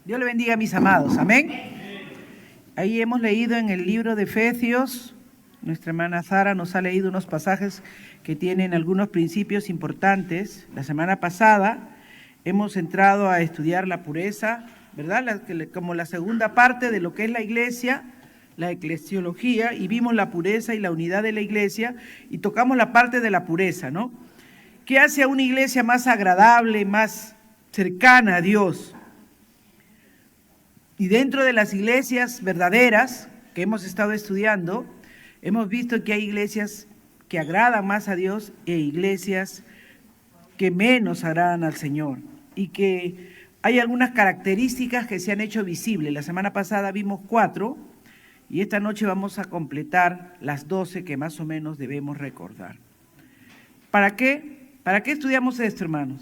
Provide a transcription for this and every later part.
Dios le bendiga, mis amados. Amén. Ahí hemos leído en el libro de Efesios, nuestra hermana Sara nos ha leído unos pasajes que tienen algunos principios importantes. La semana pasada hemos entrado a estudiar la pureza, ¿verdad? Como la segunda parte de lo que es la iglesia, la eclesiología, y vimos la pureza y la unidad de la iglesia, y tocamos la parte de la pureza, ¿no? ¿Qué hace a una iglesia más agradable, más cercana a Dios? Y dentro de las iglesias verdaderas que hemos estado estudiando, hemos visto que hay iglesias que agradan más a Dios e iglesias que menos agradan al Señor. Y que hay algunas características que se han hecho visibles. La semana pasada vimos 4 y esta noche vamos a completar las 12 que más o menos debemos recordar. ¿Para qué? ¿Para qué estudiamos esto, hermanos?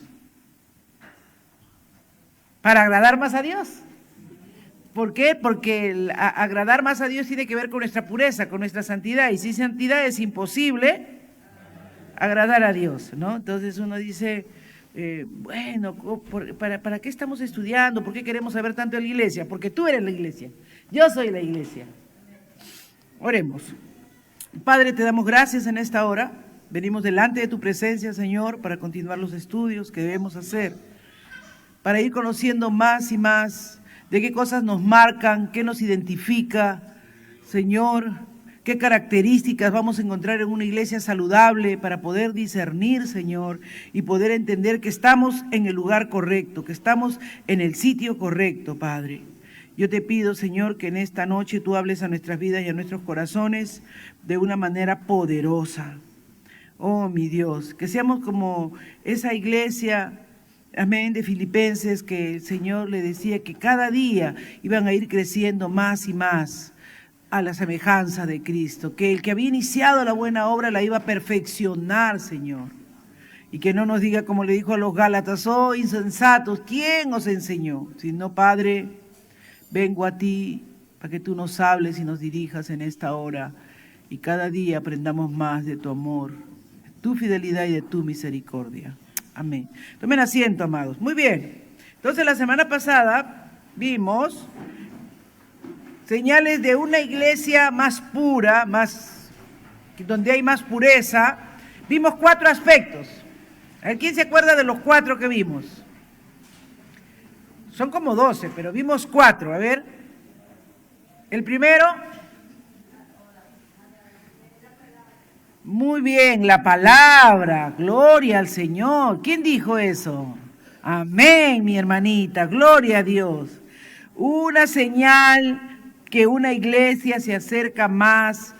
¿Para agradar más a Dios? ¿Por qué? Porque agradar más a Dios tiene que ver con nuestra pureza, con nuestra santidad. Y sin santidad es imposible agradar a Dios, ¿no? Entonces uno dice, bueno, ¿para qué estamos estudiando? ¿Por qué queremos saber tanto de la iglesia? Porque tú eres la iglesia, yo soy la iglesia. Oremos. Padre, te damos gracias en esta hora. Venimos delante de tu presencia, Señor, para continuar los estudios que debemos hacer, para ir conociendo más y más de qué cosas nos marcan, qué nos identifica, Señor, qué características vamos a encontrar en una iglesia saludable para poder discernir, Señor, y poder entender que estamos en el lugar correcto, que estamos en el sitio correcto, Padre. Yo te pido, Señor, que en esta noche tú hables a nuestras vidas y a nuestros corazones de una manera poderosa. Oh, mi Dios, que seamos como esa iglesia, amén, de Filipenses, que el Señor le decía que cada día iban a ir creciendo más y más a la semejanza de Cristo, que el que había iniciado la buena obra la iba a perfeccionar, Señor. Y que no nos diga como le dijo a los Gálatas, oh insensatos, ¿quién os enseñó? Sino, Padre, vengo a ti para que tú nos hables y nos dirijas en esta hora y cada día aprendamos más de tu amor, de tu fidelidad y de tu misericordia. Amén. Tomen asiento, amados. Muy bien. Entonces, la semana pasada vimos señales de una iglesia más pura, donde hay más pureza. Vimos 4 aspectos. A ver, ¿quién se acuerda de los 4 que vimos? Son como 12, pero vimos 4. A ver. El primero. Muy bien, la palabra, gloria al Señor. ¿Quién dijo eso? Amén, mi hermanita, gloria a Dios. Una señal que una iglesia se acerca más,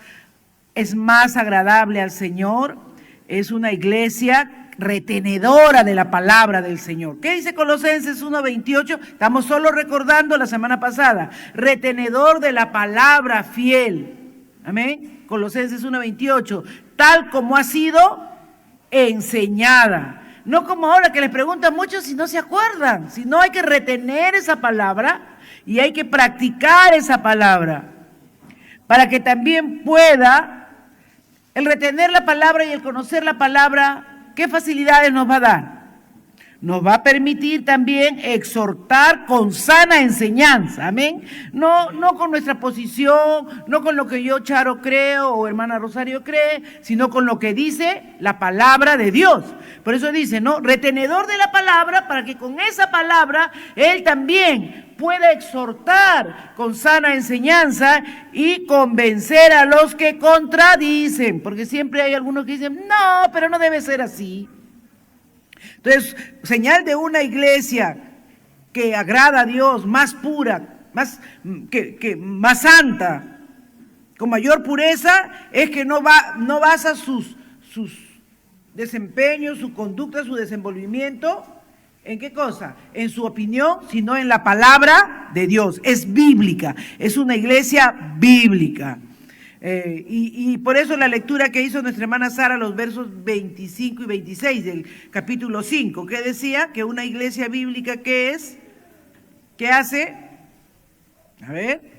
es más agradable al Señor, es una iglesia retenedora de la palabra del Señor. ¿Qué dice Colosenses 1:28? Estamos solo recordando la semana pasada. Retenedor de la palabra fiel. Amén. Colosenses 1:28. Tal como ha sido enseñada. No como ahora que les preguntan mucho si no se acuerdan. Si no, hay que retener esa palabra y hay que practicar esa palabra. Para que también pueda el retener la palabra y el conocer la palabra, ¿qué facilidades nos va a dar? Nos va a permitir también exhortar con sana enseñanza, amén. No con nuestra posición, no con lo que yo, Charo, creo o hermana Rosario cree, sino con lo que dice la palabra de Dios. Por eso dice, ¿no? Retenedor de la palabra, para que con esa palabra él también pueda exhortar con sana enseñanza y convencer a los que contradicen, porque siempre hay algunos que dicen, no, pero no debe ser así. Entonces, señal de una iglesia que agrada a Dios, más pura, más santa, con mayor pureza, es que no basa sus desempeños, su conducta, su desenvolvimiento, ¿en qué cosa? En su opinión, sino en la palabra de Dios. Es bíblica, es una iglesia bíblica. Y por eso la lectura que hizo nuestra hermana Sara, los versos 25 y 26 del capítulo 5, que decía que una iglesia bíblica, ¿qué es? ¿Qué hace? A ver.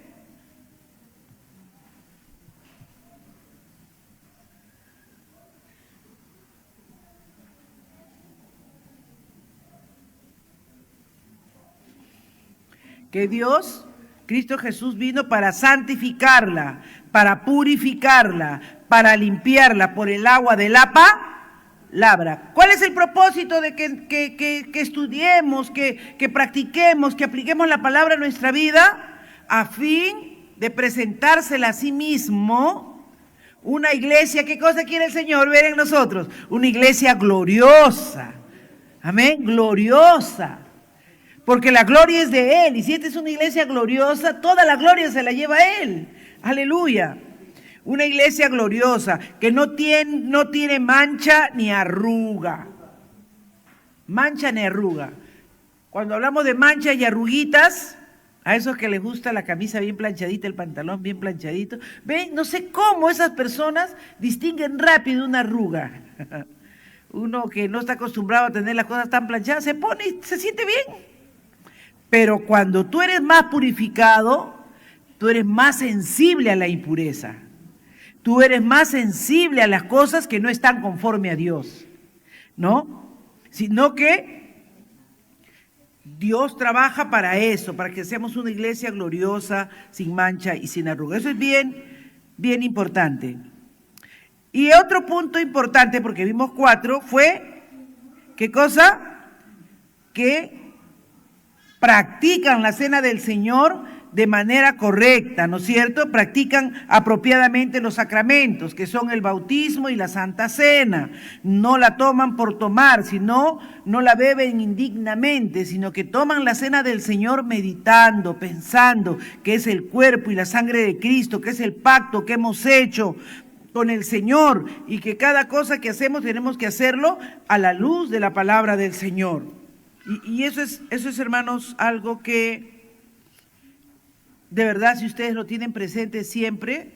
Que Dios, Cristo Jesús vino para santificarla, para purificarla, para limpiarla por el agua de la palabra. ¿Cuál es el propósito de que estudiemos, que practiquemos, que apliquemos la palabra en nuestra vida? A fin de presentársela a sí mismo una iglesia. ¿Qué cosa quiere el Señor ver en nosotros? Una iglesia gloriosa. Amén, gloriosa. Porque la gloria es de Él. Y si esta es una iglesia gloriosa, toda la gloria se la lleva a Él. Aleluya. Una iglesia gloriosa que no tiene mancha ni arruga. Mancha ni arruga. Cuando hablamos de manchas y arruguitas, a esos que les gusta la camisa bien planchadita, el pantalón bien planchadito, ven, no sé cómo esas personas distinguen rápido una arruga. Uno que no está acostumbrado a tener las cosas tan planchadas, se pone y se siente bien. Pero cuando tú eres más purificado, tú eres más sensible a la impureza. Tú eres más sensible a las cosas que no están conforme a Dios, ¿no? Sino que Dios trabaja para eso, para que seamos una iglesia gloriosa, sin mancha y sin arruga. Eso es bien importante. Y otro punto importante, porque vimos 4, fue, ¿qué cosa? Que practican la cena del Señor de manera correcta, ¿no es cierto? Practican apropiadamente los sacramentos, que son el bautismo y la Santa Cena. No la toman por tomar, sino no la beben indignamente, sino que toman la cena del Señor meditando, pensando que es el cuerpo y la sangre de Cristo, que es el pacto que hemos hecho con el Señor y que cada cosa que hacemos tenemos que hacerlo a la luz de la palabra del Señor. Y eso es, hermanos, algo que de verdad, si ustedes lo tienen presente siempre,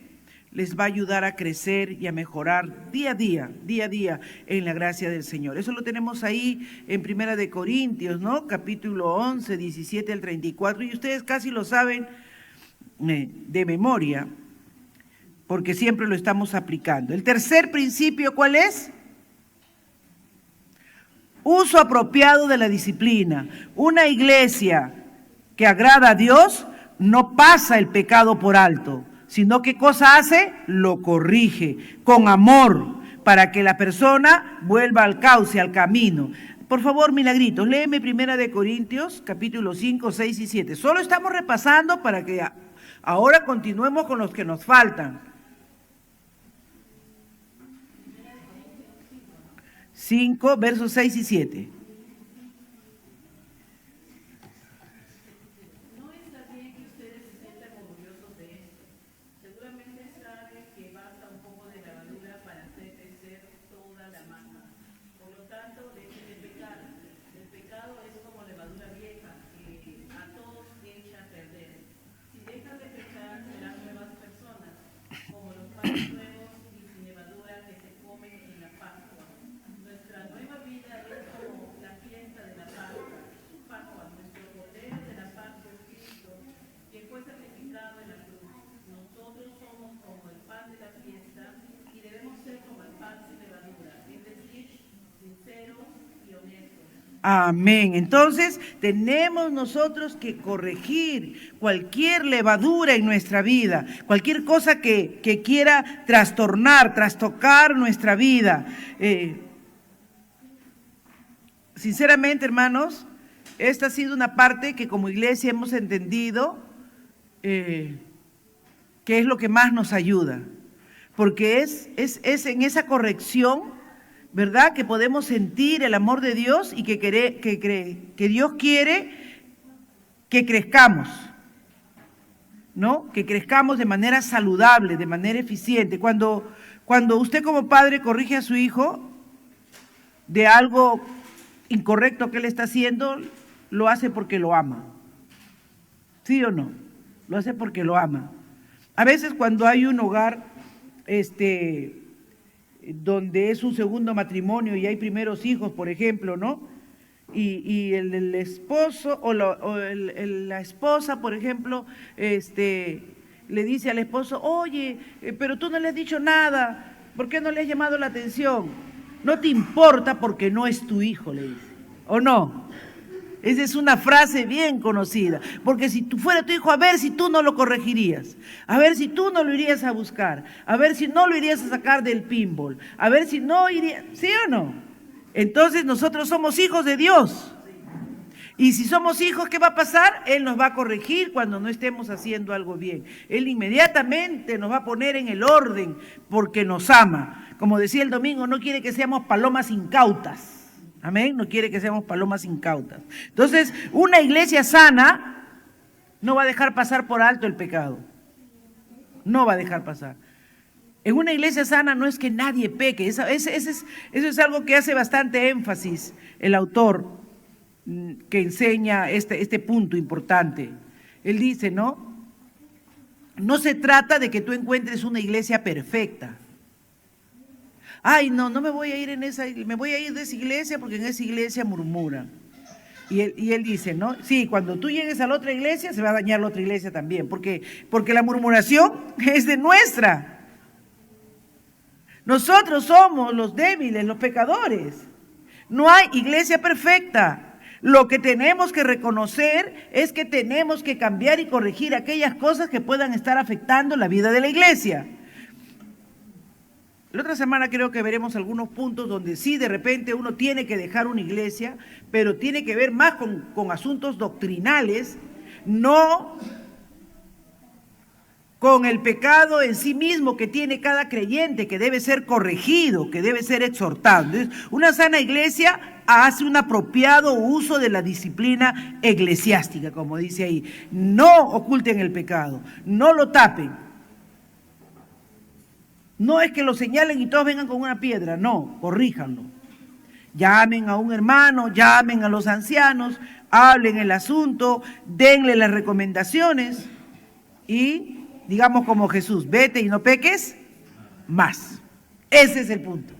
les va a ayudar a crecer y a mejorar día a día en la gracia del Señor. Eso lo tenemos ahí en Primera de Corintios, ¿no? Capítulo 11, 17 al 34, y ustedes casi lo saben de memoria, porque siempre lo estamos aplicando. El tercer principio, ¿cuál es? Uso apropiado de la disciplina. Una iglesia que agrada a Dios no pasa el pecado por alto, sino que cosa hace, lo corrige con amor para que la persona vuelva al cauce, al camino. Por favor, Milagritos, léeme Primera de Corintios, capítulo 5, 6 y 7. Solo estamos repasando para que ahora continuemos con los que nos faltan. 5, versos 6 y 7. Amén. Entonces, tenemos nosotros que corregir cualquier levadura en nuestra vida, cualquier cosa que quiera trastornar, trastocar nuestra vida. Sinceramente, hermanos, esta ha sido una parte que como iglesia hemos entendido que es lo que más nos ayuda, porque es en esa corrección, ¿verdad?, que podemos sentir el amor de Dios y que Dios quiere que crezcamos, ¿no? Que crezcamos de manera saludable, de manera eficiente. Cuando usted como padre corrige a su hijo de algo incorrecto que él está haciendo, lo hace porque lo ama. ¿Sí o no? Lo hace porque lo ama. A veces cuando hay un hogar, donde es un segundo matrimonio y hay primeros hijos, por ejemplo, ¿no? Y el esposo o la esposa, por ejemplo, le dice al esposo, oye, pero tú no le has dicho nada, ¿por qué no le has llamado la atención? No te importa porque no es tu hijo, le dice, ¿o no? Esa es una frase bien conocida, porque si tú fuera tu hijo, a ver si tú no lo corregirías, a ver si tú no lo irías a buscar, a ver si no lo irías a sacar del pinball, a ver si no iría, ¿sí o no? Entonces nosotros somos hijos de Dios. Y si somos hijos, ¿qué va a pasar? Él nos va a corregir cuando no estemos haciendo algo bien. Él inmediatamente nos va a poner en el orden porque nos ama. Como decía el domingo, no quiere que seamos palomas incautas. Amén, no quiere que seamos palomas incautas. Entonces, una iglesia sana no va a dejar pasar por alto el pecado. No va a dejar pasar. En una iglesia sana no es que nadie peque. Eso es algo que hace bastante énfasis el autor que enseña este punto importante. Él dice, ¿no? No se trata de que tú encuentres una iglesia perfecta. Ay, no me voy a ir me voy a ir de esa iglesia porque en esa iglesia murmuran. Y él dice, ¿no? Sí, cuando tú llegues a la otra iglesia se va a dañar la otra iglesia también, porque la murmuración es de nuestra. Nosotros somos los débiles, los pecadores. No hay iglesia perfecta. Lo que tenemos que reconocer es que tenemos que cambiar y corregir aquellas cosas que puedan estar afectando la vida de la iglesia. La otra semana creo que veremos algunos puntos donde sí de repente uno tiene que dejar una iglesia, pero tiene que ver más con asuntos doctrinales, no con el pecado en sí mismo que tiene cada creyente, que debe ser corregido, que debe ser exhortado. Entonces, una sana iglesia hace un apropiado uso de la disciplina eclesiástica, como dice ahí. No oculten el pecado, no lo tapen. No es que lo señalen y todos vengan con una piedra, no, corríjanlo. Llamen a un hermano, llamen a los ancianos, hablen el asunto, denle las recomendaciones y digamos como Jesús, vete y no peques más. Ese es el punto.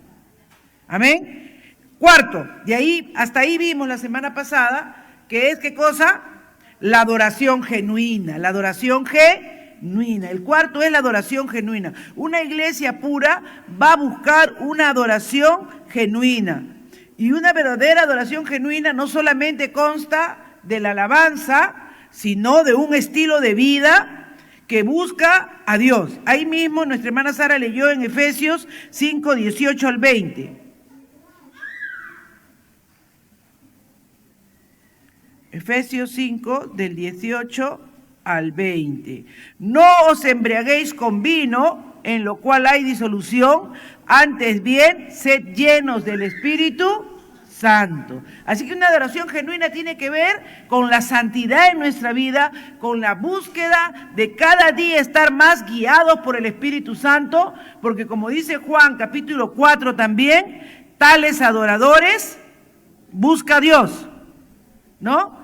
Amén. Cuarto, de ahí, hasta ahí vimos la semana pasada, que es ¿qué cosa? La adoración genuina, la adoración genuina. El cuarto es la adoración genuina. Una iglesia pura va a buscar una adoración genuina. Y una verdadera adoración genuina no solamente consta de la alabanza, sino de un estilo de vida que busca a Dios. Ahí mismo nuestra hermana Sara leyó en Efesios 5, 18 al 20. Efesios 5, del 18 al 20. No os embriaguéis con vino, en lo cual hay disolución, antes bien, sed llenos del Espíritu Santo. Así que una adoración genuina tiene que ver con la santidad en nuestra vida, con la búsqueda de cada día estar más guiados por el Espíritu Santo, porque como dice Juan capítulo 4 también, tales adoradores busca a Dios, ¿no?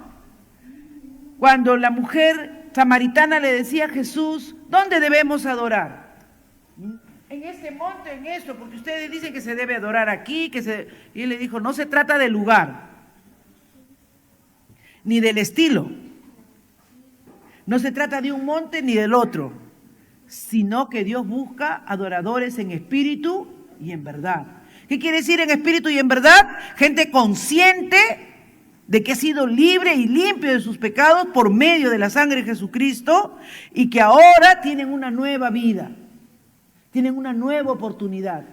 Cuando la mujer samaritana le decía a Jesús, ¿dónde debemos adorar? En este monte, en esto, porque ustedes dicen que se debe adorar aquí, y él le dijo, no se trata del lugar, ni del estilo, no se trata de un monte ni del otro, sino que Dios busca adoradores en espíritu y en verdad. ¿Qué quiere decir en espíritu y en verdad? Gente consciente de que ha sido libre y limpio de sus pecados por medio de la sangre de Jesucristo y que ahora tienen una nueva vida, tienen una nueva oportunidad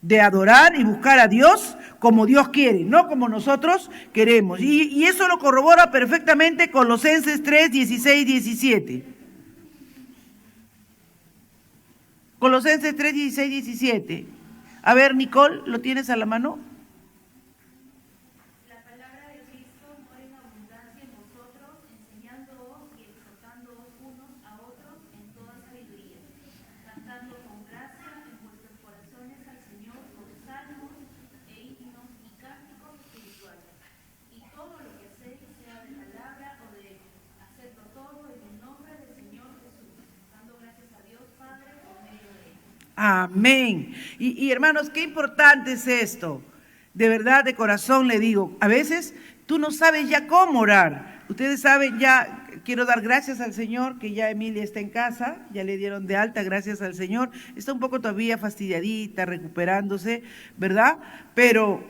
de adorar y buscar a Dios como Dios quiere, no como nosotros queremos. Y eso lo corrobora perfectamente Colosenses 3, 16, 17. Colosenses 3, 16, 17. A ver, Nicole, ¿lo tienes a la mano? Amén. Y hermanos, qué importante es esto. De verdad, de corazón le digo, a veces tú no sabes ya cómo orar. Ustedes saben ya, quiero dar gracias al Señor, que ya Emilia está en casa, ya le dieron de alta, gracias al Señor. Está un poco todavía fastidiadita, recuperándose, ¿verdad? Pero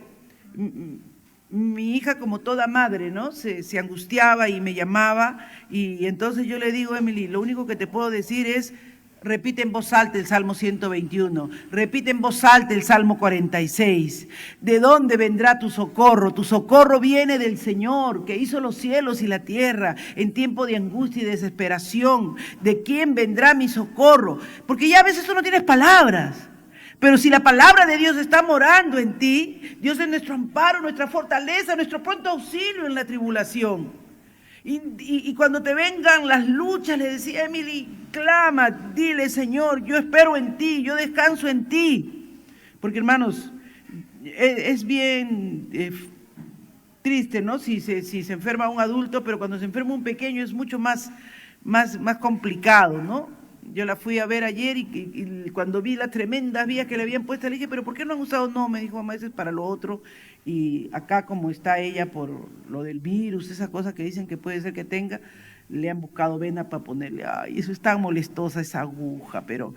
mi hija, como toda madre, ¿no? Se angustiaba y me llamaba, y entonces yo le digo, Emily, lo único que te puedo decir es, repite en voz alta el Salmo 121, repite en voz alta el Salmo 46. ¿De dónde vendrá tu socorro? Tu socorro viene del Señor, que hizo los cielos y la tierra en tiempo de angustia y desesperación. ¿De quién vendrá mi socorro? Porque ya a veces tú no tienes palabras. Pero si la palabra de Dios está morando en ti, Dios es nuestro amparo, nuestra fortaleza, nuestro pronto auxilio en la tribulación. Y cuando te vengan las luchas, le decía Emily, clama, dile, Señor, yo espero en ti, yo descanso en ti. Porque, hermanos, es bien triste, ¿no? Si se enferma un adulto, pero cuando se enferma un pequeño es mucho más complicado, ¿no? Yo la fui a ver ayer y cuando vi las tremendas vías que le habían puesto, le dije, ¿pero por qué no han usado? No, me dijo, mamá, eso es para lo otro. Y acá, como está ella por lo del virus, esa cosa que dicen que puede ser que tenga, le han buscado vena para ponerle, ay, eso es tan molestosa esa aguja, pero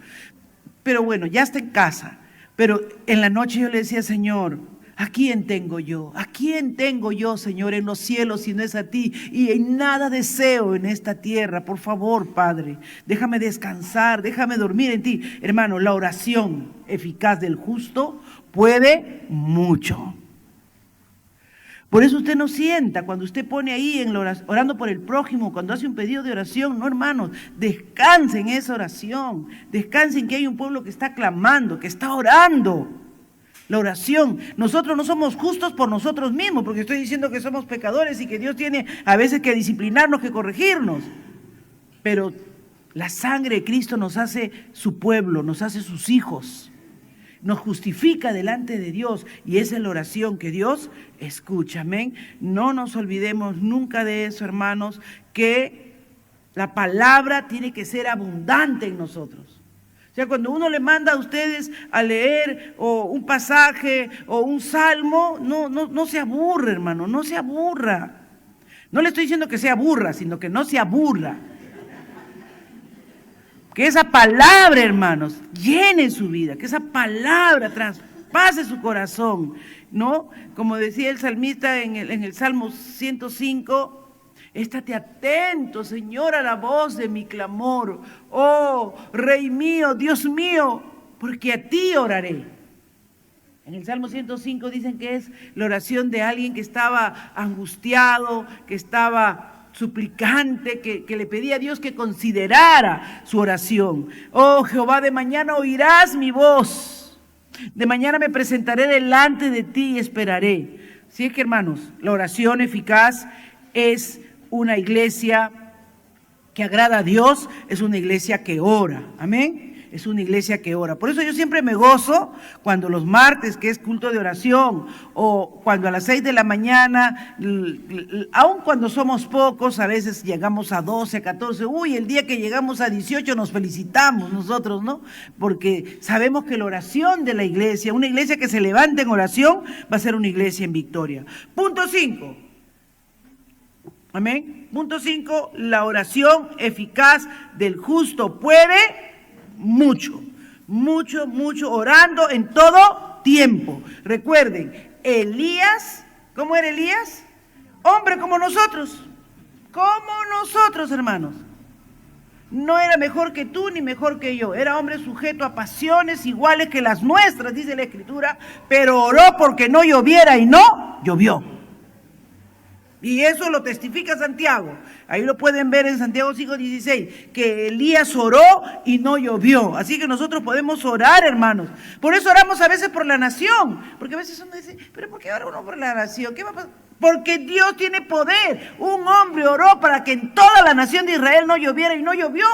bueno, ya está en casa. Pero en la noche yo le decía, Señor, ¿a quién tengo yo? ¿A quién tengo yo, Señor, en los cielos si no es a ti? Y en nada deseo en esta tierra. Por favor, Padre, déjame descansar, déjame dormir en ti. Hermano, la oración eficaz del justo puede mucho. Por eso usted no sienta, cuando usted pone ahí orando por el prójimo, cuando hace un pedido de oración, no, hermanos, descansen en esa oración, descansen que hay un pueblo que está clamando, que está orando. La oración, nosotros no somos justos por nosotros mismos, porque estoy diciendo que somos pecadores y que Dios tiene a veces que disciplinarnos, que corregirnos, pero la sangre de Cristo nos hace su pueblo, nos hace sus hijos, nos justifica delante de Dios, y esa es la oración que Dios escucha, amén. No nos olvidemos nunca de eso, hermanos, que la palabra tiene que ser abundante en nosotros. O sea, cuando uno le manda a ustedes a leer o un pasaje o un salmo, no se aburre, hermano, no se aburra. No le estoy diciendo que se aburra, sino que no se aburra. Que esa palabra, hermanos, llene su vida, que esa palabra traspase su corazón, ¿no? Como decía el salmista en el Salmo 105, estate atento, Señor, a la voz de mi clamor. Oh, Rey mío, Dios mío, porque a ti oraré. En el Salmo 105 dicen que es la oración de alguien que estaba angustiado, que estaba suplicante, que le pedía a Dios que considerara su oración. Oh, Jehová, de mañana oirás mi voz. De mañana me presentaré delante de ti y esperaré. Sí, es que, hermanos, la oración eficaz es una iglesia que agrada a Dios, es una iglesia que ora, amén. Es una iglesia que ora. Por eso yo siempre me gozo cuando los martes, que es culto de oración, o cuando a las 6 de la mañana, aun cuando somos pocos, a veces llegamos a 12, 14, el día que llegamos a 18 nos felicitamos nosotros, ¿no? Porque sabemos que la oración de la iglesia, una iglesia que se levante en oración, va a ser una iglesia en victoria. Punto 5. Amén. Punto 5, la oración eficaz del justo puede mucho, orando en todo tiempo. Recuerden, Elías, ¿cómo era Elías? Hombre como nosotros, hermanos. No era mejor que tú ni mejor que yo, era hombre sujeto a pasiones iguales que las nuestras, dice la Escritura, pero oró porque no lloviera y no llovió. Y eso lo testifica Santiago. Ahí lo pueden ver en Santiago 5:16, que Elías oró y no llovió. Así que nosotros podemos orar, hermanos. Por eso oramos a veces por la nación. Porque a veces uno dice, ¿pero por qué ora uno por la nación? ¿Qué va a pasar? Porque Dios tiene poder. Un hombre oró para que en toda la nación de Israel no lloviera y no llovió.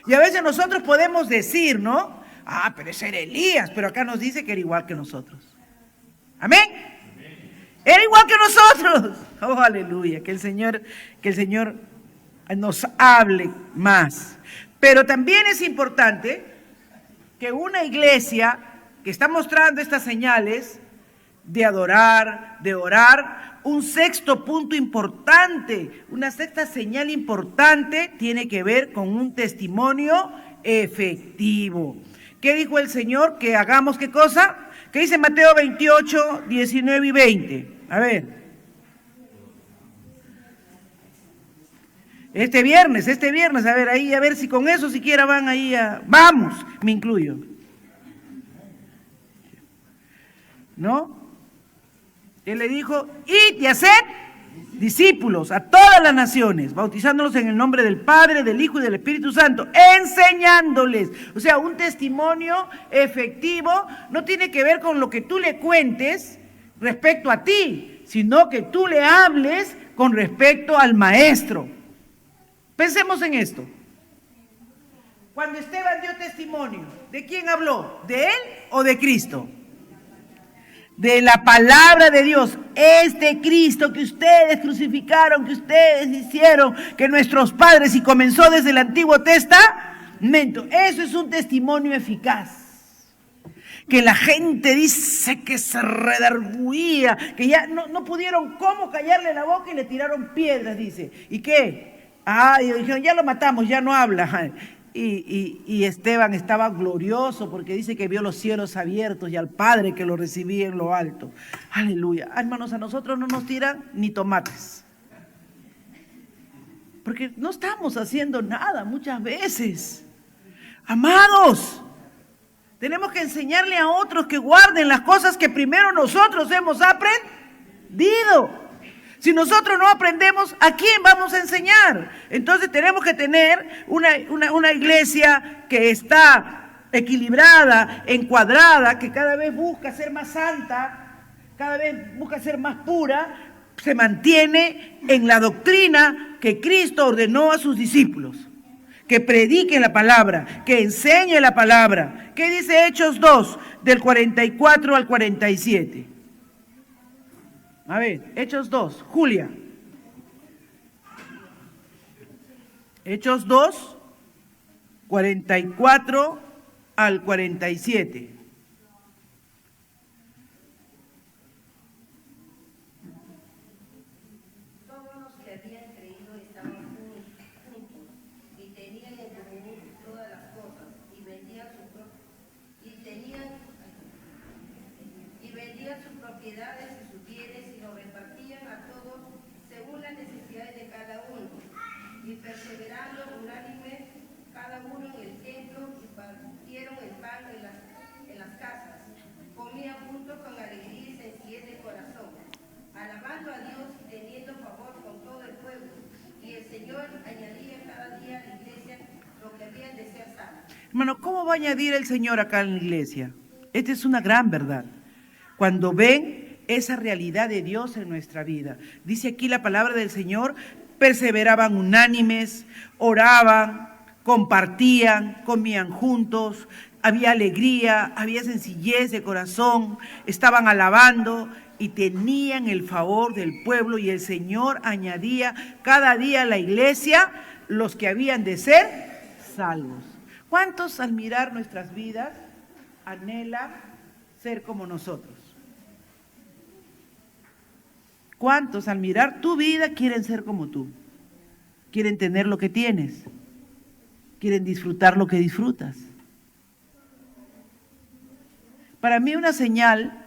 Y a veces nosotros podemos decir, ¿no? Pero ese era Elías, pero acá nos dice que era igual que nosotros. Amén. Era igual que nosotros. Oh, aleluya. Que el Señor nos hable más. Pero también es importante que una iglesia que está mostrando estas señales de adorar, de orar, un sexto punto importante, una sexta señal importante tiene que ver con un testimonio efectivo. ¿Qué dijo el Señor? Que hagamos, ¿qué cosa? ¿Qué dice Mateo 28, 19 y 20? A ver. Este viernes, a ver, ahí, a ver si con eso siquiera van ahí a... Vamos, me incluyo. ¿No? Él le dijo, id y haced discípulos a todas las naciones, bautizándolos en el nombre del Padre, del Hijo y del Espíritu Santo, enseñándoles. O sea, un testimonio efectivo no tiene que ver con lo que tú le cuentes respecto a ti, sino que tú le hables con respecto al Maestro. Pensemos en esto. Cuando Esteban dio testimonio, ¿de quién habló? ¿De él o de Cristo? De la palabra de Dios. Este Cristo que ustedes crucificaron, que ustedes hicieron, que nuestros padres, y comenzó desde el Antiguo Testamento. Eso es un testimonio eficaz. Que la gente dice que se redarguía, que ya no pudieron cómo callarle la boca y le tiraron piedras, dice. ¿Y qué? Y dijeron, ya lo matamos, ya no habla. Y Esteban estaba glorioso porque dice que vio los cielos abiertos y al Padre que lo recibía en lo alto. Aleluya. Hermanos, a nosotros no nos tiran ni tomates. Porque no estamos haciendo nada muchas veces. Amados, tenemos que enseñarle a otros que guarden las cosas que primero nosotros hemos aprendido. Si nosotros no aprendemos, ¿a quién vamos a enseñar? Entonces tenemos que tener una iglesia que está equilibrada, encuadrada, que cada vez busca ser más santa, cada vez busca ser más pura, se mantiene en la doctrina que Cristo ordenó a sus discípulos. Que predique la palabra, que enseñe la palabra. ¿Qué dice Hechos 2, del 44 al 47? A ver, Hechos 2, Julia. Hechos 2, 44 al 47. Todos los que habían creído estaban juntos y tenían en común todas las cosas y vendían sus propiedades y sus bienes y lo repartían a todos según las necesidades de cada uno, y perseverando unánime cada uno en el templo, y partieron el pan en las casas, comían juntos con alegría y sencillez de corazón, alabando a Dios y teniendo favor con todo el pueblo, y el Señor añadía cada día a la iglesia lo que habían de ser salvos. Hermano, ¿cómo va a añadir el Señor acá en la iglesia? Esta es una gran verdad. Cuando ven esa realidad de Dios en nuestra vida. Dice aquí la palabra del Señor, perseveraban unánimes, oraban, compartían, comían juntos, había alegría, había sencillez de corazón, estaban alabando y tenían el favor del pueblo, y el Señor añadía cada día a la iglesia los que habían de ser salvos. ¿Cuántos al mirar nuestras vidas anhelan ser como nosotros? ¿Cuántos al mirar tu vida quieren ser como tú? Quieren tener lo que tienes. Quieren disfrutar lo que disfrutas. Para mí una señal,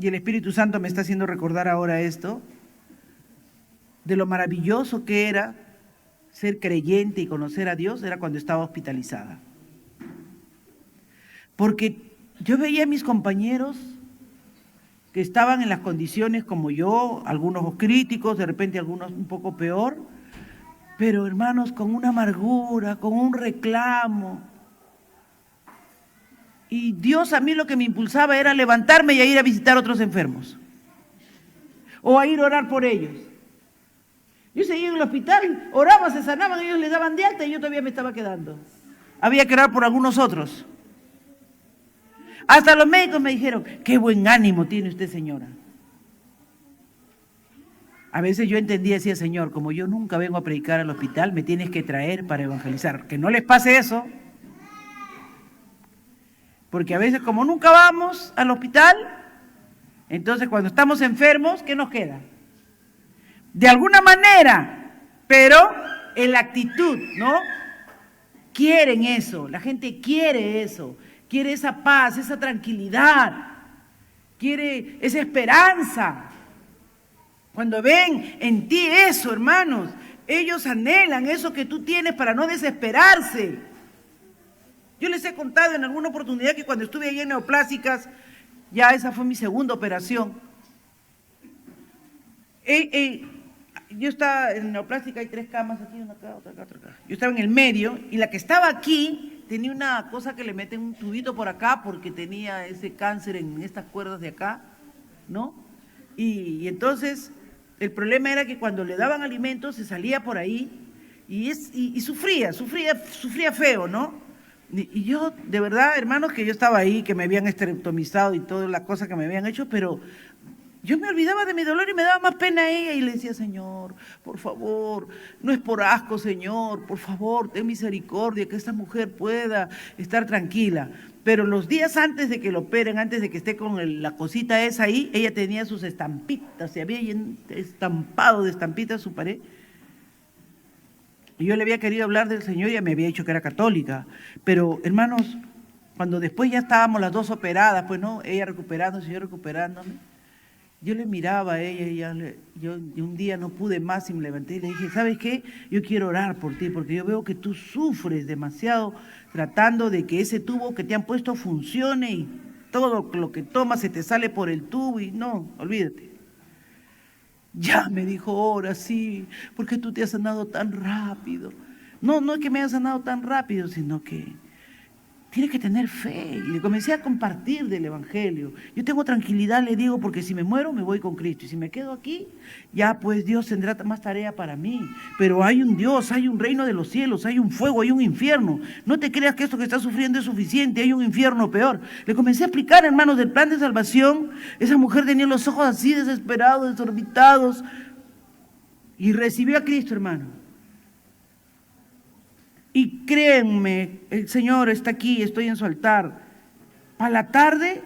y el Espíritu Santo me está haciendo recordar ahora esto, de lo maravilloso que era ser creyente y conocer a Dios, era cuando estaba hospitalizada. Porque yo veía a mis compañeros que estaban en las condiciones como yo, algunos críticos, de repente algunos un poco peor, pero hermanos, con una amargura, con un reclamo. Y Dios a mí lo que me impulsaba era levantarme y a ir a visitar a otros enfermos, o a ir a orar por ellos. Yo seguía en el hospital, oraban, se sanaban, ellos les daban de alta y yo todavía me estaba quedando. Había que orar por algunos otros. Hasta los médicos me dijeron, qué buen ánimo tiene usted, señora. A veces yo entendía, decía, Señor, como yo nunca vengo a predicar al hospital, me tienes que traer para evangelizar. Que no les pase eso. Porque a veces como nunca vamos al hospital, entonces cuando estamos enfermos, ¿qué nos queda? De alguna manera, pero en la actitud, ¿no? Quieren eso, la gente quiere eso. quiere esa paz, esa tranquilidad, quiere esa esperanza. Cuando ven en ti eso, hermanos, ellos anhelan eso que tú tienes para no desesperarse. Yo les he contado en alguna oportunidad que cuando estuve ahí en Neoplásicas, ya esa fue mi segunda operación. Yo estaba en Neoplástica, hay 3 camas aquí, una acá, otra acá, otra acá. Yo estaba en el medio y la que estaba aquí tenía una cosa que le meten un tubito por acá porque tenía ese cáncer en estas cuerdas de acá, ¿no? Y entonces el problema era que cuando le daban alimentos se salía por ahí y sufría feo, ¿no? Y yo, de verdad, hermanos, que yo estaba ahí, que me habían esterectomizado y todas las cosas que me habían hecho, pero yo me olvidaba de mi dolor y me daba más pena a ella y le decía, Señor, por favor, no es por asco, Señor, por favor, ten misericordia, que esta mujer pueda estar tranquila. Pero los días antes de que lo operen, antes de que esté con la cosita esa ahí, ella tenía sus estampitas, se había estampado de estampitas su pared. Y yo le había querido hablar del Señor y ella me había dicho que era católica. Pero, hermanos, cuando después ya estábamos las dos operadas, pues no, ella recuperándose, yo recuperándome, yo le miraba a ella y yo un día no pude más y me levanté y le dije, ¿sabes qué? Yo quiero orar por ti porque yo veo que tú sufres demasiado tratando de que ese tubo que te han puesto funcione y todo lo que tomas se te sale por el tubo y no, olvídate. Ya me dijo, ahora sí, ¿por qué tú te has sanado tan rápido? No es que me hayas sanado tan rápido, sino que tienes que tener fe. Y le comencé a compartir del Evangelio. Yo tengo tranquilidad, le digo, porque si me muero me voy con Cristo. Y si me quedo aquí, ya pues Dios tendrá más tarea para mí. Pero hay un Dios, hay un reino de los cielos, hay un fuego, hay un infierno. No te creas que esto que estás sufriendo es suficiente, hay un infierno peor. Le comencé a explicar, hermanos, del plan de salvación. Esa mujer tenía los ojos así desesperados, desorbitados. Y recibió a Cristo, hermano. Y créanme, el Señor está aquí, estoy en su altar. Para la tarde,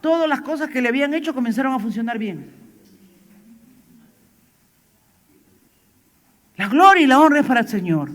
todas las cosas que le habían hecho comenzaron a funcionar bien. La gloria y la honra es para el Señor.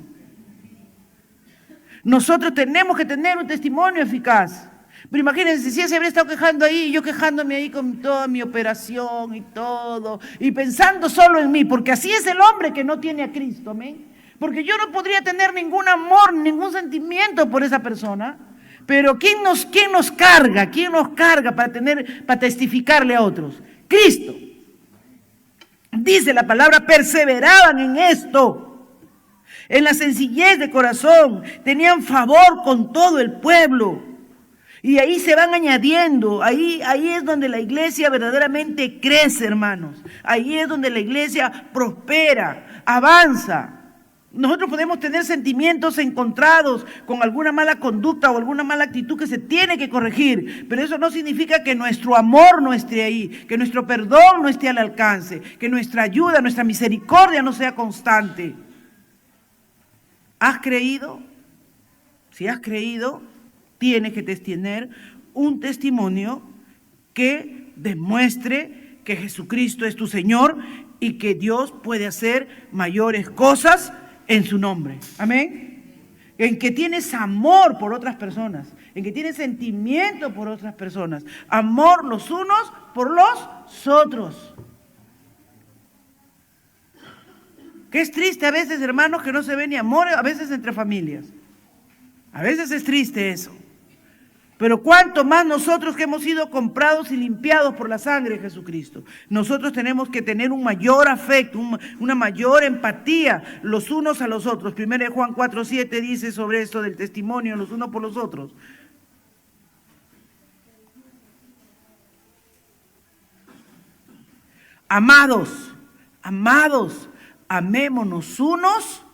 Nosotros tenemos que tener un testimonio eficaz. Pero imagínense, si ella se habría estado quejando ahí, yo quejándome ahí con toda mi operación y todo, y pensando solo en mí, porque así es el hombre que no tiene a Cristo, amén. Porque yo no podría tener ningún amor, ningún sentimiento por esa persona. Pero ¿quién nos carga? ¿Quién nos carga para testificarle a otros? Cristo. Dice la palabra, perseveraban en esto, en la sencillez de corazón, tenían favor con todo el pueblo. Y ahí se van añadiendo, ahí es donde la iglesia verdaderamente crece, hermanos. Ahí es donde la iglesia prospera, avanza. Nosotros podemos tener sentimientos encontrados con alguna mala conducta o alguna mala actitud que se tiene que corregir, pero eso no significa que nuestro amor no esté ahí, que nuestro perdón no esté al alcance, que nuestra ayuda, nuestra misericordia no sea constante. ¿Has creído? Si has creído, tienes que tener un testimonio que demuestre que Jesucristo es tu Señor y que Dios puede hacer mayores cosas en su nombre. Amén. En que tienes amor por otras personas, en que tienes sentimiento por otras personas, amor los unos por los otros. Que es triste a veces, hermanos, que no se ve ni amor a veces entre familias. A veces es triste eso. Pero cuánto más nosotros que hemos sido comprados y limpiados por la sangre de Jesucristo. Nosotros tenemos que tener un mayor afecto, una mayor empatía los unos a los otros. 1 Juan 4:7 dice sobre esto del testimonio los unos por los otros. Amados, amémonos unos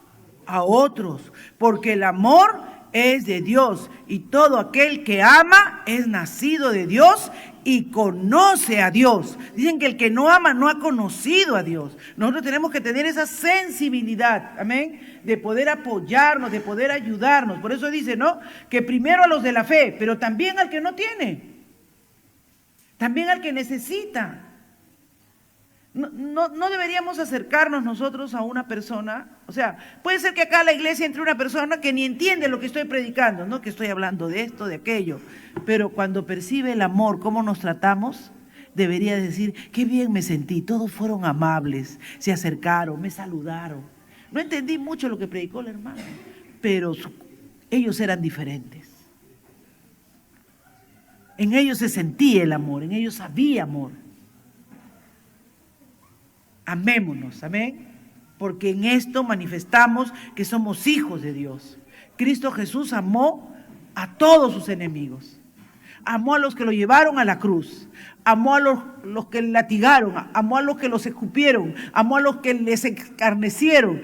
a otros, porque el amor es de Dios, y todo aquel que ama es nacido de Dios y conoce a Dios. Dicen que el que no ama no ha conocido a Dios. Nosotros tenemos que tener esa sensibilidad, amén, de poder apoyarnos, de poder ayudarnos. Por eso dice, ¿no?, que primero a los de la fe, pero también al que no tiene, también al que necesita. No deberíamos acercarnos nosotros a una persona, o sea, puede ser que acá a la iglesia entre una persona que ni entiende lo que estoy predicando, no que estoy hablando de esto, de aquello, pero cuando percibe el amor, cómo nos tratamos, debería decir, qué bien me sentí, todos fueron amables, se acercaron, me saludaron. No entendí mucho lo que predicó el hermano, pero ellos eran diferentes. En ellos se sentía el amor, en ellos había amor. Amémonos, amén, porque en esto manifestamos que somos hijos de Dios. Cristo Jesús amó a todos sus enemigos, amó a los que lo llevaron a la cruz, amó a los que le latigaron, amó a los que los escupieron, amó a los que les escarnecieron,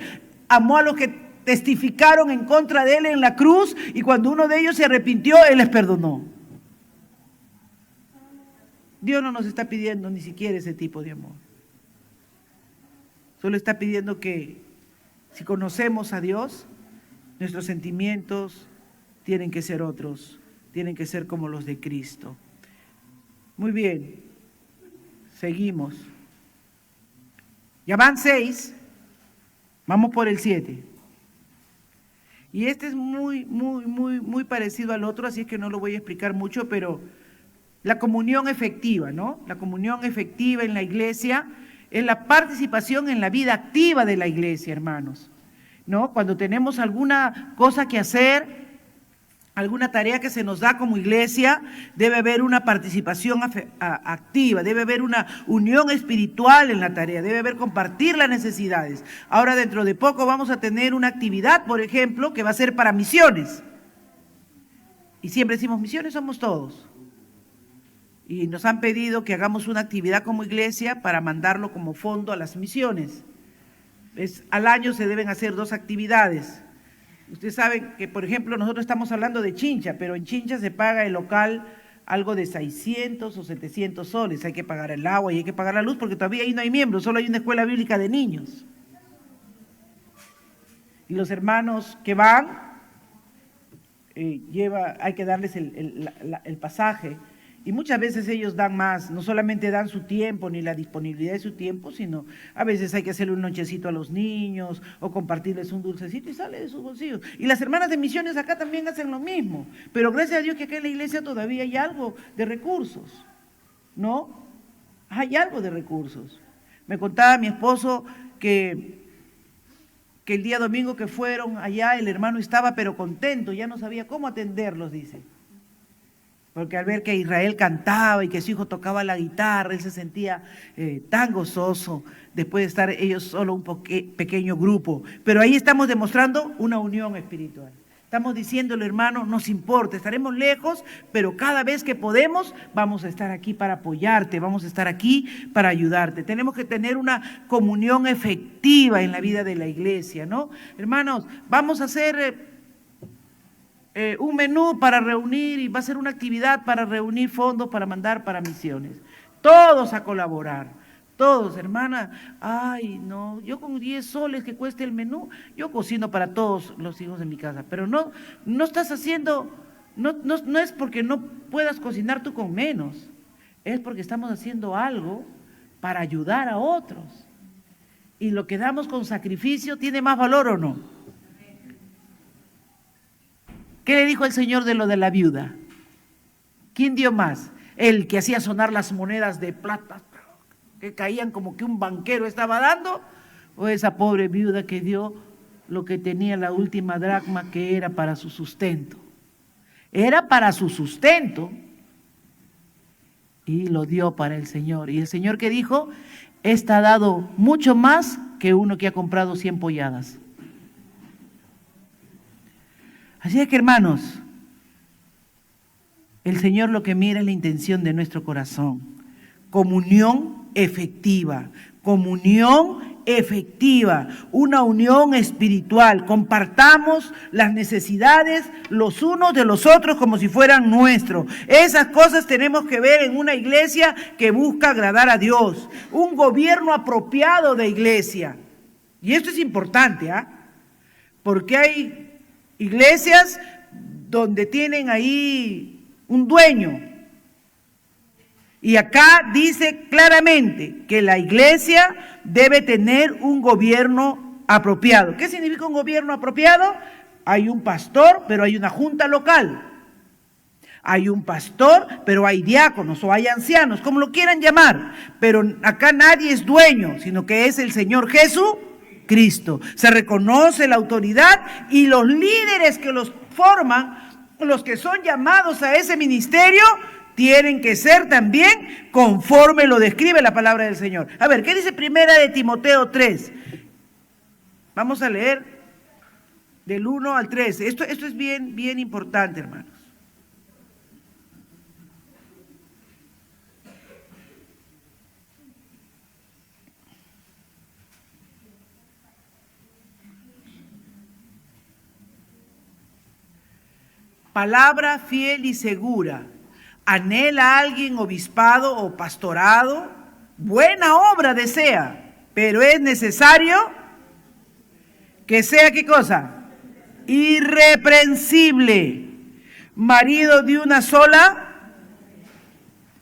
amó a los que testificaron en contra de él en la cruz, y cuando uno de ellos se arrepintió, él les perdonó. Dios no nos está pidiendo ni siquiera ese tipo de amor. Solo está pidiendo que si conocemos a Dios, nuestros sentimientos tienen que ser otros, tienen que ser como los de Cristo. Muy bien, seguimos. Ya van 6, vamos por el 7. Y este es muy parecido al otro, así es que no lo voy a explicar mucho, pero la comunión efectiva, ¿no? La comunión efectiva en la iglesia es la participación en la vida activa de la iglesia, hermanos, ¿no? Cuando tenemos alguna cosa que hacer, alguna tarea que se nos da como iglesia, debe haber una participación activa, debe haber una unión espiritual en la tarea, debe haber compartir las necesidades. Ahora dentro de poco vamos a tener una actividad, por ejemplo, que va a ser para misiones. Y siempre decimos, misiones somos todos. Y nos han pedido que hagamos una actividad como iglesia para mandarlo como fondo a las misiones. Al año se deben hacer 2 actividades. Ustedes saben que, por ejemplo, nosotros estamos hablando de Chincha, pero en Chincha se paga el local algo de 600 o 700 soles. Hay que pagar el agua y hay que pagar la luz porque todavía ahí no hay miembros, solo hay una escuela bíblica de niños. Y los hermanos que van, hay que darles el pasaje. Y muchas veces ellos dan más, no solamente dan su tiempo ni la disponibilidad de su tiempo, sino a veces hay que hacerle un nochecito a los niños o compartirles un dulcecito y sale de sus bolsillos. Y las hermanas de misiones acá también hacen lo mismo, pero gracias a Dios que acá en la iglesia todavía hay algo de recursos, ¿no? Hay algo de recursos. Me contaba mi esposo que el día domingo que fueron allá el hermano estaba pero contento, ya no sabía cómo atenderlos, dice. Porque al ver que Israel cantaba y que su hijo tocaba la guitarra, él se sentía tan gozoso después de estar ellos solo un pequeño grupo. Pero ahí estamos demostrando una unión espiritual. Estamos diciéndole, hermano, nos importa, estaremos lejos, pero cada vez que podemos vamos a estar aquí para apoyarte, vamos a estar aquí para ayudarte. Tenemos que tener una comunión efectiva en la vida de la iglesia, ¿no? Hermanos, vamos a hacer un menú para reunir y va a ser una actividad para reunir fondos para mandar para misiones. Todos a colaborar, todos, hermana. Ay, no, yo con 10 soles que cueste el menú, yo cocino para todos los hijos de mi casa, pero no estás haciendo, no es porque no puedas cocinar tú con menos, es porque estamos haciendo algo para ayudar a otros. Y lo que damos con sacrificio tiene más valor ¿o no? ¿Qué le dijo el Señor de lo de la viuda? ¿Quién dio más? ¿El que hacía sonar las monedas de plata que caían como que un banquero estaba dando? ¿O esa pobre viuda que dio lo que tenía la última dracma que era para su sustento? Era para su sustento y lo dio para el Señor. ¿Y el Señor qué dijo? Esta ha dado mucho más que uno que ha comprado 100 polladas. Así es que, hermanos, el Señor lo que mira es la intención de nuestro corazón. Comunión efectiva, una unión espiritual. Compartamos las necesidades los unos de los otros como si fueran nuestros. Esas cosas tenemos que ver en una iglesia que busca agradar a Dios, un gobierno apropiado de iglesia. Y esto es importante, porque hay iglesias donde tienen ahí un dueño Y acá dice claramente que la iglesia debe tener un gobierno apropiado. ¿Qué significa un gobierno apropiado? Hay un pastor, pero hay una junta local. Hay un pastor, pero hay diáconos o hay ancianos, como lo quieran llamar. Pero acá nadie es dueño, sino que es el Señor Jesucristo. Se reconoce la autoridad y los líderes que los forman, los que son llamados a ese ministerio, tienen que ser también conforme lo describe la palabra del Señor. A ver, ¿qué dice Primera de Timoteo 3? Vamos a leer del 1 al 13. Esto es bien importante, hermanos. Palabra fiel y segura. ¿Anhela alguien obispado o pastorado? Buena obra desea, pero es necesario que sea, ¿qué cosa? Irreprensible, marido de una sola,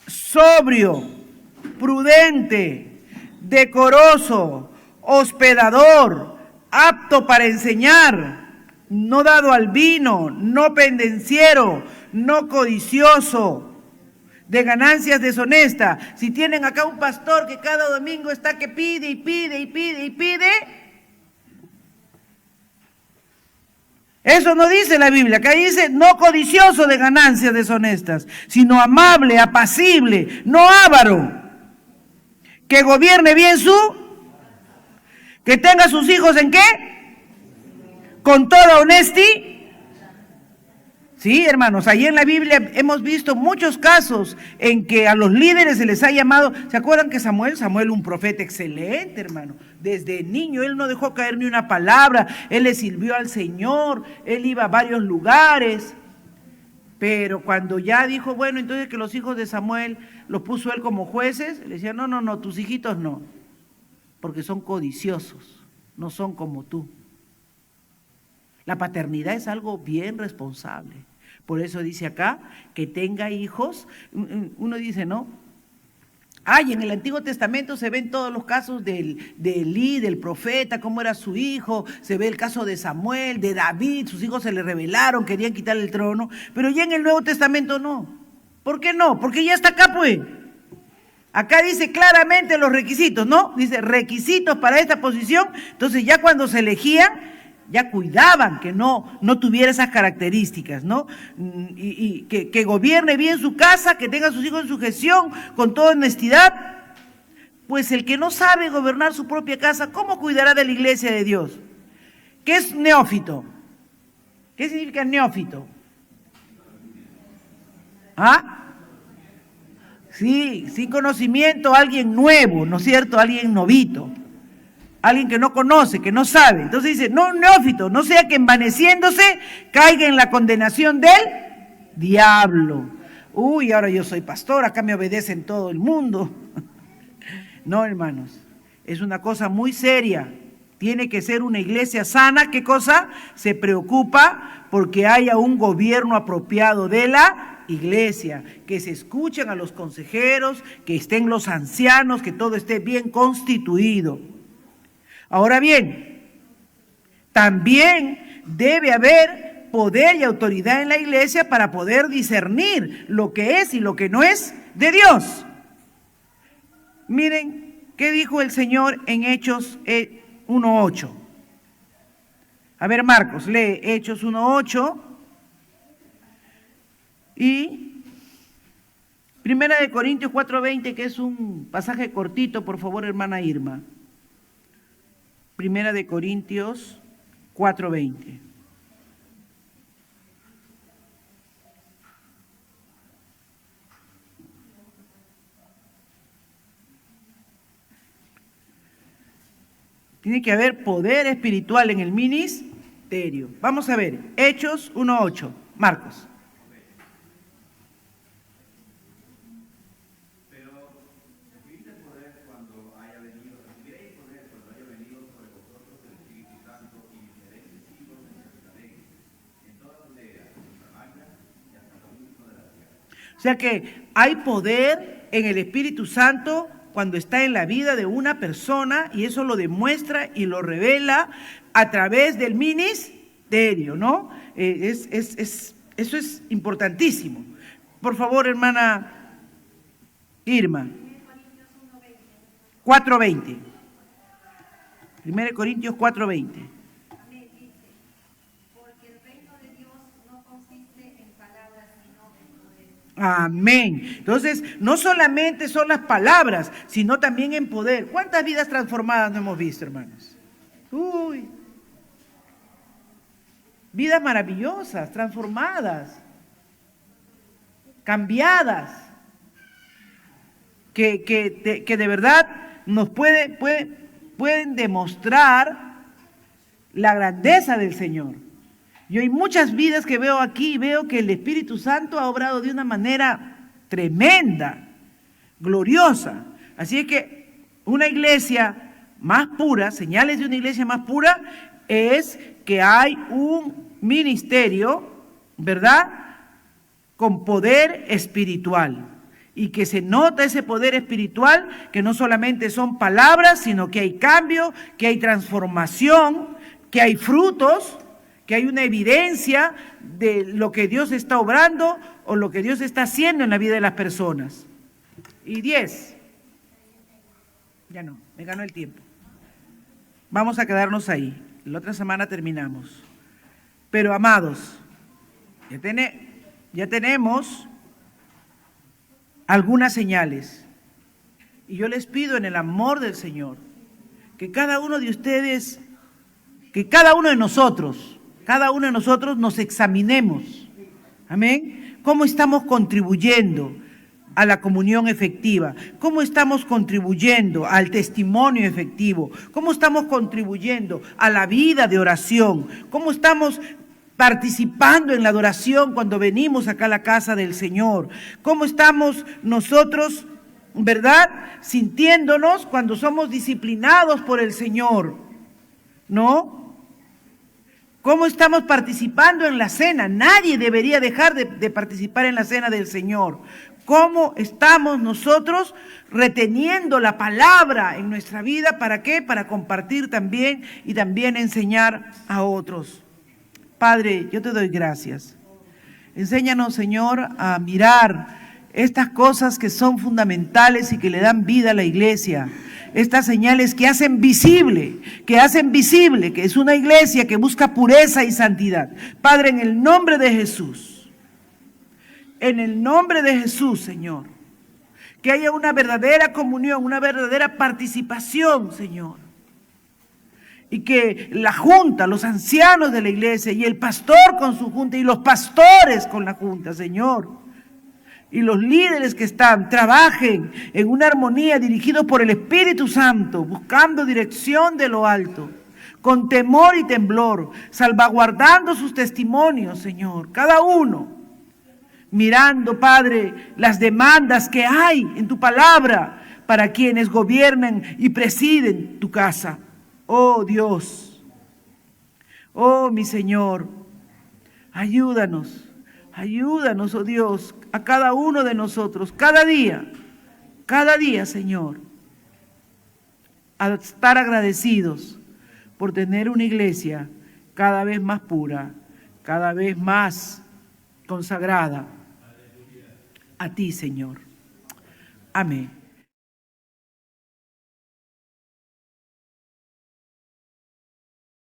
sobrio, prudente, decoroso, hospedador, apto para enseñar, no dado al vino, no pendenciero, no codicioso de ganancias deshonestas. Si tienen acá un pastor que cada domingo está que pide y pide y pide y pide, eso no dice la Biblia. Acá dice no codicioso de ganancias deshonestas, sino amable, apacible, no avaro, que gobierne bien que tenga sus hijos ¿en qué? Con toda honestidad. Sí, hermanos, ahí en la Biblia hemos visto muchos casos en que a los líderes se les ha llamado. ¿Se acuerdan que Samuel, un profeta excelente, hermano? Desde niño él no dejó caer ni una palabra, él le sirvió al Señor, él iba a varios lugares. Pero cuando ya dijo, bueno, entonces que los hijos de Samuel los puso él como jueces, le decía, no, tus hijitos no, porque son codiciosos, no son como tú. La paternidad es algo bien responsable. Por eso dice acá que tenga hijos. Uno dice, ¿no? Ay, en el Antiguo Testamento se ven todos los casos de Elí, del profeta, cómo era su hijo. Se ve el caso de Samuel, de David, sus hijos se le rebelaron, querían quitarle el trono. Pero ya en el Nuevo Testamento no. ¿Por qué no? Porque ya está acá, pues. Acá dice claramente los requisitos, ¿no? Dice requisitos para esta posición. Entonces ya cuando se elegían, ya cuidaban que no tuviera esas características, ¿no? Y que gobierne bien su casa, que tenga a sus hijos en sujeción, con toda honestidad. Pues el que no sabe gobernar su propia casa, ¿cómo cuidará de la iglesia de Dios? ¿Qué es neófito? ¿Qué significa neófito? ¿Ah? Sí, sin conocimiento, alguien nuevo, ¿no es cierto? Alguien novito. Alguien que no conoce, que no sabe. Entonces dice, no, neófito, no sea que envaneciéndose caiga en la condenación del diablo. Uy, ahora yo soy pastor, acá me obedecen todo el mundo. No, hermanos, es una cosa muy seria. Tiene que ser una iglesia sana. ¿Qué cosa? Se preocupa porque haya un gobierno apropiado de la iglesia, que se escuchen a los consejeros, que estén los ancianos, que todo esté bien constituido. Ahora bien, también debe haber poder y autoridad en la iglesia para poder discernir lo que es y lo que no es de Dios. Miren, ¿qué dijo el Señor en Hechos 1:8? A ver, Marcos, lee Hechos 1:8 y Primera de Corintios 4:20, que es un pasaje cortito, por favor, hermana Irma. Primera de Corintios 4:20. Tiene que haber poder espiritual en el ministerio. Vamos a ver, Hechos 1:8, Marcos. O sea que hay poder en el Espíritu Santo cuando está en la vida de una persona, y eso lo demuestra y lo revela a través del ministerio, ¿no? Eso es importantísimo. Por favor, hermana Irma. 4:20. 1 Corintios 4:20. Amén. Entonces, no solamente son las palabras, sino también en poder. ¿Cuántas vidas transformadas no hemos visto, hermanos? Uy. Vidas maravillosas, transformadas, cambiadas, que de verdad nos pueden demostrar la grandeza del Señor. Yo hay muchas vidas que veo aquí y veo que el Espíritu Santo ha obrado de una manera tremenda, gloriosa. Así es que una iglesia más pura, señales de una iglesia más pura, es que hay un ministerio, ¿verdad?, con poder espiritual. Y que se nota ese poder espiritual, que no solamente son palabras, sino que hay cambio, que hay transformación, que hay frutos, que hay una evidencia de lo que Dios está obrando o lo que Dios está haciendo en la vida de las personas. Y 10. Ya no, me ganó el tiempo. Vamos a quedarnos ahí. La otra semana terminamos. Pero amados, ya tenemos algunas señales. Y yo les pido en el amor del Señor que cada uno de ustedes, que cada uno de nosotros nos examinemos. Amén. ¿Cómo estamos contribuyendo a la comunión efectiva? ¿Cómo estamos contribuyendo al testimonio efectivo? ¿Cómo estamos contribuyendo a la vida de oración? ¿Cómo estamos participando en la adoración cuando venimos acá a la casa del Señor? ¿Cómo estamos nosotros, verdad, sintiéndonos cuando somos disciplinados por el Señor? ¿No? ¿Cómo estamos participando en la cena? Nadie debería dejar de participar en la cena del Señor. ¿Cómo estamos nosotros reteniendo la palabra en nuestra vida? ¿Para qué? Para compartir también y también enseñar a otros. Padre, yo te doy gracias. Enséñanos, Señor, a mirar estas cosas que son fundamentales y que le dan vida a la iglesia. Estas señales que hacen visible, que es una iglesia que busca pureza y santidad. Padre, en el nombre de Jesús, Señor, que haya una verdadera comunión, una verdadera participación, Señor. Y que la junta, los ancianos de la iglesia y el pastor con su junta y los pastores con la junta, Señor, y los líderes que trabajen en una armonía dirigidos por el Espíritu Santo, buscando dirección de lo alto, con temor y temblor, salvaguardando sus testimonios, Señor, cada uno, mirando, Padre, las demandas que hay en tu palabra para quienes gobiernan y presiden tu casa. Oh Dios, oh mi Señor, ayúdanos, oh Dios, a cada uno de nosotros, cada día, Señor, a estar agradecidos por tener una iglesia cada vez más pura, cada vez más consagrada a ti, Señor. Amén.